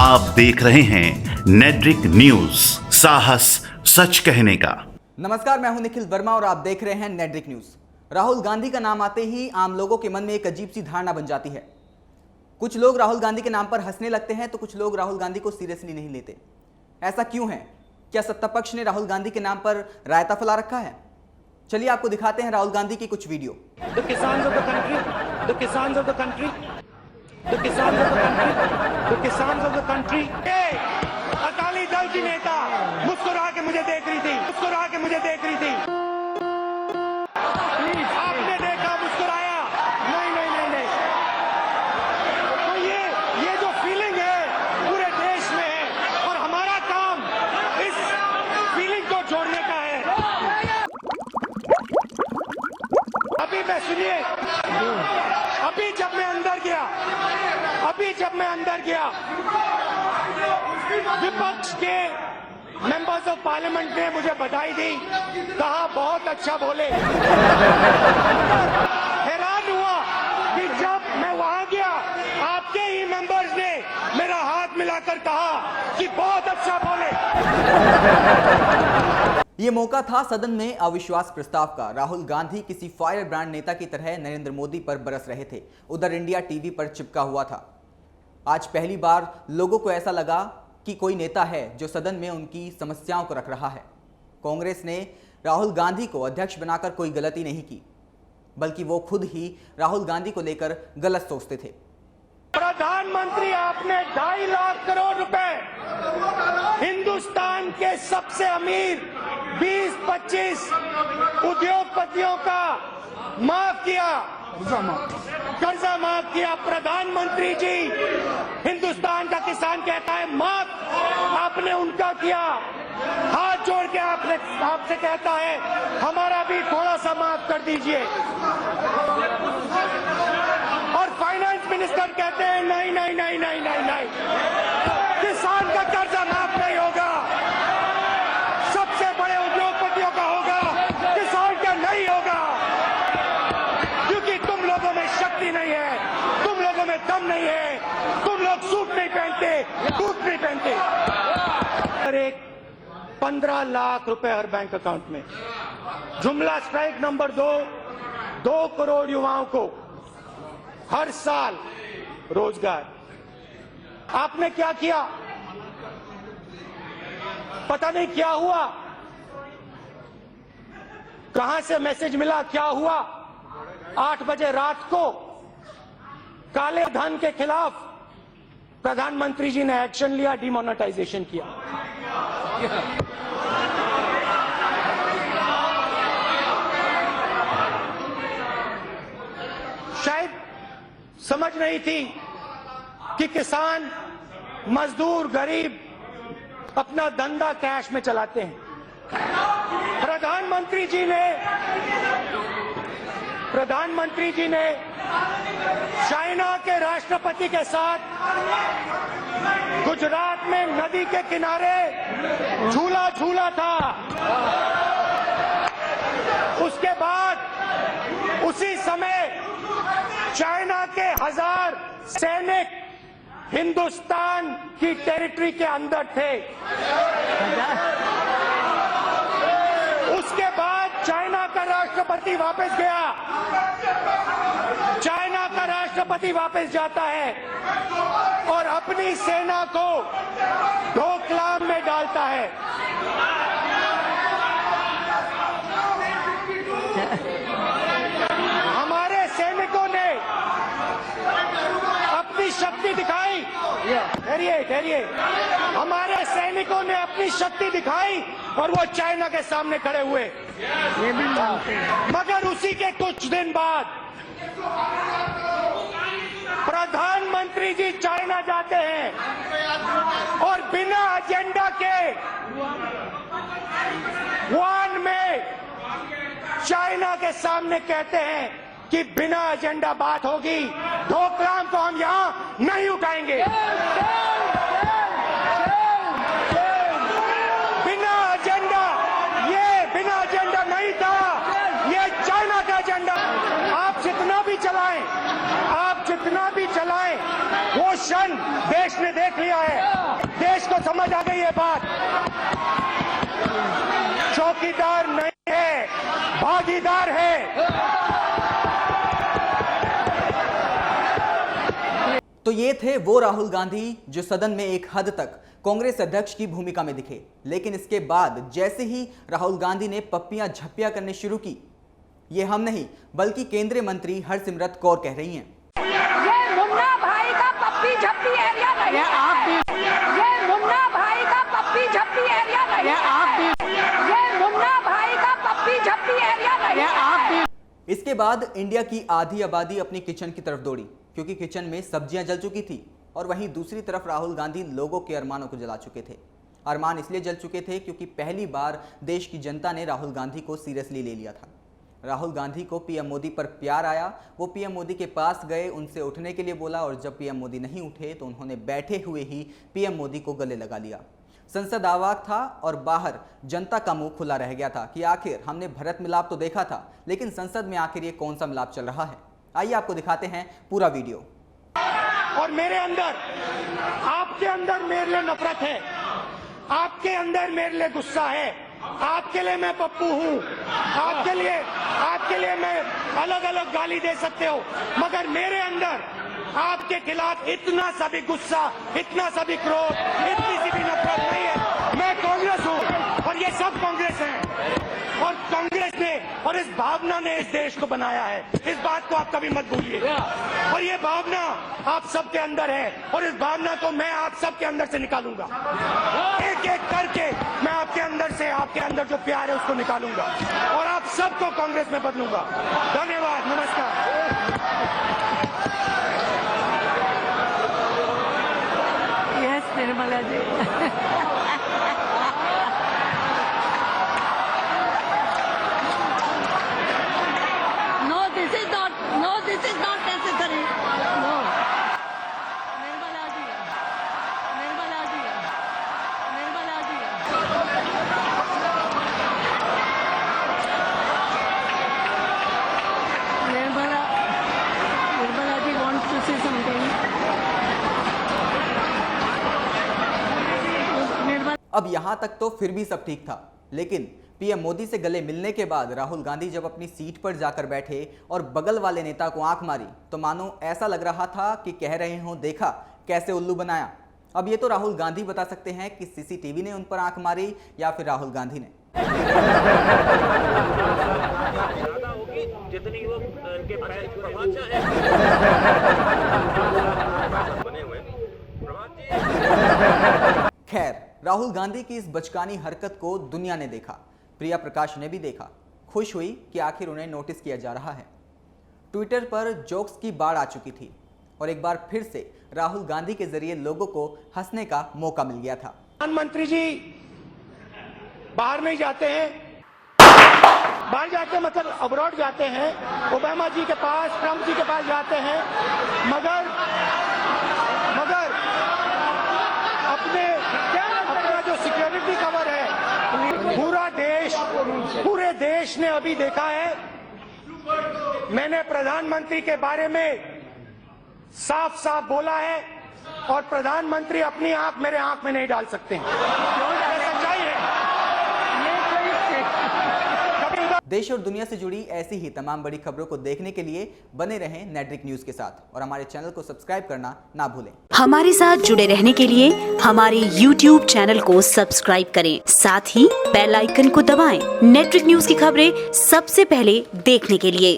आप देख रहे हैं नेट्रिक न्यूज, साहस सच कहने का। नमस्कार, मैं हूं निखिल वर्मा और आप देख रहे हैं नेट्रिक न्यूज। राहुल गांधी का नाम आते ही आम लोगों के मन में एक अजीब सी धारणा बन जाती है। कुछ लोग राहुल गांधी के नाम पर हंसने लगते हैं तो कुछ लोग राहुल गांधी को सीरियसली नहीं लेते। ऐसा क्यों है? क्या सत्ता पक्ष ने राहुल गांधी के नाम पर रायता फैला रखा है? चलिए आपको दिखाते हैं राहुल गांधी की कुछ video. The Kisans of the country, the Kisans of the country, the Kisans of the country, the Kisans of the country. Akali Dal की नेता मुस्कुरा के मुझे देख रही थी, मुस्कुरा के मुझे देख रही थी। आपने देखा मुस्कुराया? नहीं नहीं नहीं नहीं। तो ये जो फीलिंग है पूरे देश में है और हमारा काम इस फीलिंग को जोड़ने का है। अभी मैं सुनिए, अभी जब मैं अंदर गया विपक्ष के मेंबर्स ऑफ पार्लियामेंट ने मुझे बधाई दी, कहा बहुत अच्छा बोले। हैरान हुआ कि जब मैं वहां गया आपके ही मेंबर्स ने मेरा हाथ मिलाकर कहा कि बहुत अच्छा बोले। ये मौका था सदन में अविश्वास प्रस्ताव का। राहुल गांधी किसी फायर ब्रांड नेता की तरह नरेंद्र मोदी पर बरस रहे थे, उधर इंडिया टीवी पर चिपका हुआ था। आज पहली बार लोगों को ऐसा लगा कि कोई नेता है जो सदन में उनकी समस्याओं को रख रहा है। कांग्रेस ने राहुल गांधी को अध्यक्ष बनाकर कोई गलती नहीं की, बल्कि वो खुद ही राहुल गांधी को लेकर गलत सोचते थे। प्रधानमंत्री, आपने 2.5 लाख करोड़ रुपए हिंदुस्तान के सबसे अमीर 20-25 उद्योगपतियों का माफ किया, कर्जा माफ किया। प्रधानमंत्री जी, हिंदुस्तान का किसान कहता है माफ, आपने उनका किया। हाथ जोड़ के आपसे कहता है हमारा भी थोड़ा सा माफ कर दीजिए। और फाइनेंस मिनिस्टर कहते हैं नहीं नहीं नहीं नहीं नहीं नहीं, किसान का कर्जा माफ नहीं होगा, सबसे बड़े उद्योगपतियों का होगा, किसान का नहीं होगा, क्योंकि तुम लोगों में शक्ति नहीं है, तुम लोगों में दम नहीं है, तुम लोग सूट नहीं पहनते, बूट नहीं पहनते। एक 15 लाख रुपए हर बैंक अकाउंट में। जुमला स्ट्राइक नंबर 2 करोड़ युवाओं को हर साल रोजगार। आपने क्या किया? पता नहीं क्या हुआ, कहां से मैसेज मिला, क्या हुआ? 8 बजे रात को काले धन के खिलाफ प्रधानमंत्री जी ने एक्शन लिया, डिमोनेटाइजेशन किया। शायद समझ नहीं थी कि किसान, मजदूर, गरीब अपना धंधा कैश में चलाते हैं। प्रधानमंत्री जी ने चाइना के राष्ट्रपति के साथ गुजरात में नदी के किनारे झूला झूला था। उसके बाद उसी समय चाइना के 1000 सैनिक हिंदुस्तान की टेरिटरी के अंदर थे। उसके बाद चाइना का राष्ट्रपति वापस गया। चाइना का राष्ट्रपति वापस जाता है और अपनी सेना को डोकलाम में डालता है। हमारे सैनिकों ने अपनी शक्ति दिखाई। ठहरिए, हमारे सैनिकों ने अपनी शक्ति दिखाई और वो चाइना के सामने खड़े हुए। ये भी मगर उसी के कुछ दिन बाद प्रधानमंत्री जी चाइना जाते हैं और बिना एजेंडा के वुहान में चाइना के सामने कहते हैं कि बिना एजेंडा बात होगी, डोकलाम को हम यहां नहीं उठाएंगे। बिना एजेंडा नहीं था, ये चाइना का एजेंडा। आप जितना भी चलाएं, वो क्षण देश ने देख लिया है। देश को समझ आ गई है बात। चौकीदार नहीं है, भागीदार है। तो ये थे वो राहुल गांधी जो सदन में एक हद तक कांग्रेस अध्यक्ष की भूमिका में दिखे, लेकिन इसके बाद जैसे ही राहुल गांधी ने पप्पियां झप्पियां करने शुरू की, ये हम नहीं बल्कि केंद्रीय मंत्री हरसिमरत कौर कह रही हैं। ये मुन्ना भाई का पप्पी झप्पी एरिया नहीं है। ये मुन्ना भाई का पप्पी झप्पी एरिया नहीं है। ये मुन्ना भाई का पप्पी झप्पी एरिया नहीं है। इसके बाद इंडिया की आधी आबादी अपनी किचन की तरफ दौड़ी, क्योंकि किचन में सब्जियां जल चुकी थी और वहीं दूसरी तरफ राहुल गांधी लोगों के अरमानों को जला चुके थे। अरमान इसलिए जल चुके थे क्योंकि पहली बार देश की जनता ने राहुल गांधी को सीरियसली ले लिया था। राहुल गांधी को पीएम मोदी पर प्यार आया, वो पीएम मोदी के पास गए, उनसे उठने के लिए बोला और जब पीएम मोदी नहीं उठे तो उन्होंने बैठे हुए ही पीएम मोदी को गले लगा लिया। संसद आवाक था और बाहर जनता का मुंह खुला रह गया था कि आखिर हमने भरत मिलाप तो देखा था, लेकिन संसद में आखिर ये कौन सा मिलाप चल रहा है। आइए आपको दिखाते हैं पूरा वीडियो। और मेरे अंदर, आपके अंदर मेरे लिए नफरत है, आपके अंदर मेरे लिए गुस्सा है, आपके लिए मैं पप्पू हूँ, आपके लिए मैं अलग अलग गाली दे सकते हो, मगर मेरे अंदर आपके खिलाफ इतना सा भी गुस्सा, इतना सा भी क्रोध, इतनी सी भी नफरत नहीं है। मैं कांग्रेस हूँ और ये सब कांग्रेस हैं, और कांग्रेस ने और इस भावना ने इस देश को बनाया है। इस बात को आप कभी मत भूलिए। और ये भावना आप सबके अंदर है और इस भावना को मैं आप सबके अंदर से निकालूंगा। एक एक करके मैं आपके अंदर से, आपके अंदर जो प्यार है उसको निकालूंगा और आप सबको कांग्रेस में बदलूंगा। धन्यवाद, नमस्कार। Yes Nirmala ji. This is not necessary. No. Nirmala ji, Nirmala ji, Nirmala ji. Nirmala ji wants to say something. Nirmala. अब यहां तक तो फिर भी सब ठीक था, लेकिन पीएम मोदी से गले मिलने के बाद राहुल गांधी जब अपनी सीट पर जाकर बैठे और बगल वाले नेता को आंख मारी तो मानो ऐसा लग रहा था कि कह रहे हो देखा कैसे उल्लू बनाया। अब ये तो राहुल गांधी बता सकते हैं कि सीसीटीवी ने उन पर आंख मारी या फिर राहुल गांधी ने। जितनी वो उनके पैर प्रभाषा है बने हुए खैर, राहुल गांधी की इस बचकानी हरकत को दुनिया ने देखा, प्रिया प्रकाश ने भी देखा, खुश हुई कि आखिर उन्हें नोटिस किया जा रहा है। ट्विटर पर जोक्स की बाढ़ आ चुकी थी और एक बार फिर से राहुल गांधी के जरिए लोगों को हंसने का मौका मिल गया था। प्रधानमंत्री जी बाहर नहीं जाते हैं, बाहर जाते हैं मतलब अब्रॉड जाते हैं, ओबामा जी के पास, ट्रंप जी के पास जाते हैं, मगर अपना जो सिक्योरिटी कवर है पूरे देश ने अभी देखा है। मैंने प्रधानमंत्री के बारे में साफ साफ बोला है और प्रधानमंत्री अपनी आंख मेरे आंख में नहीं डाल सकते हैं। ये सच्चाई है। देश और दुनिया से जुड़ी ऐसी ही तमाम बड़ी खबरों को देखने के लिए बने रहें नेट्रिक न्यूज के साथ और हमारे चैनल को सब्सक्राइब करना ना भूलें। हमारे साथ जुड़े रहने के लिए हमारे YouTube चैनल को सब्सक्राइब करें, साथ ही बेल आइकन को दबाएं। नेट्रिक न्यूज की खबरें सबसे पहले देखने के लिए।